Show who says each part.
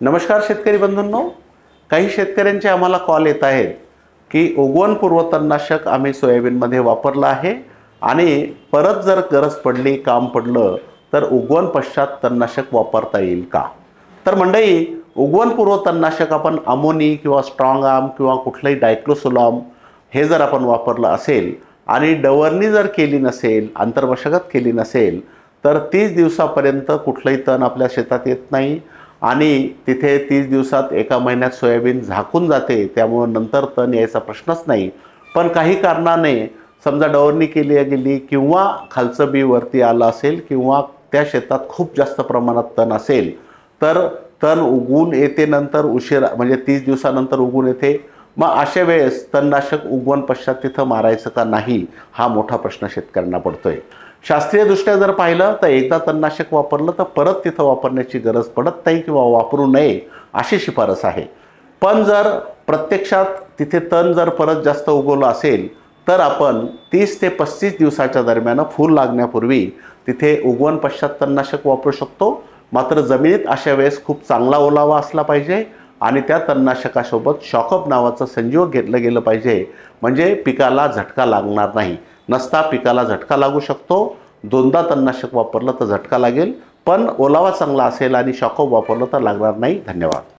Speaker 1: नमस्कार शेतकरी बंधूंनो, काही शेतकऱ्यांचे आम्हाला कॉल येत आहेत की उगवणपूर्व तणनाशक आम्ही सोयाबीनमध्ये वापरलं आहे आणि परत जर गरज पडली, काम पडलं तर उगवण पश्चात तणनाशक वापरता येईल का? तर मंडळी, उगवणपूर्व तणनाशक आपण अमोनी किंवा स्ट्रॉंग आर्म किंवा कुठलंही डायक्लोसोलॉम हे जर आपण वापरलं असेल आणि डवरणी जर केली नसेल, आंतरमशागत केली नसेल तर 30 दिवसापर्यंत कुठलंही तण आपल्या शेतात येत नाही आणि तिथे 30 दिवसात एका महिन्यात सोयाबीन झाकून जाते, त्यामुळे नंतर तण यायचा प्रश्नच नाही। पण काही कारणाने समजा डवरणी केली गेली किंवा खालचं बी वरती आलं असेल किंवा त्या शेतात खूप जास्त प्रमाणात तण असेल तर तण उगवून येते, नंतर उशिरा म्हणजे 30 दिवसानंतर उगवून येते। मग अशा वेळेस तणनाशक उगवण पश्चात तिथं मारायचं का नाही, हा मोठा प्रश्न शेतकऱ्यांना पडतोय। शास्त्रीयदृष्ट्या जर पाहिलं तर एकदा तणनाशक वापरलं तर परत तिथं वापरण्याची गरज पडत नाही किंवा वापरू नये अशी शिफारस आहे। पण जर प्रत्यक्षात तिथे तण जर परत जास्त उगवलं असेल तर आपण 30 ते 35 दिवसाच्या दरम्यान फूल लागण्यापूर्वी तिथे उगवण पश्चात तणनाशक वापरू शकतो। मात्र जमिनीत अशा वेळेस खूप चांगला ओलावा असला पाहिजे आणि त्या तणनाशकासोबत शॉकअप नावाचं संजीवक घेतलं गेलं पाहिजे, म्हणजे पिकाला झटका लागणार नाही। नसता पिकाला झटका लागू शकतो। दोनदा तणनाशक वापरलं तर झटका लागेल, पण ओलावा चांगला असेल आणि शॉकअप वापरलं तर लागणार नाही। धन्यवाद।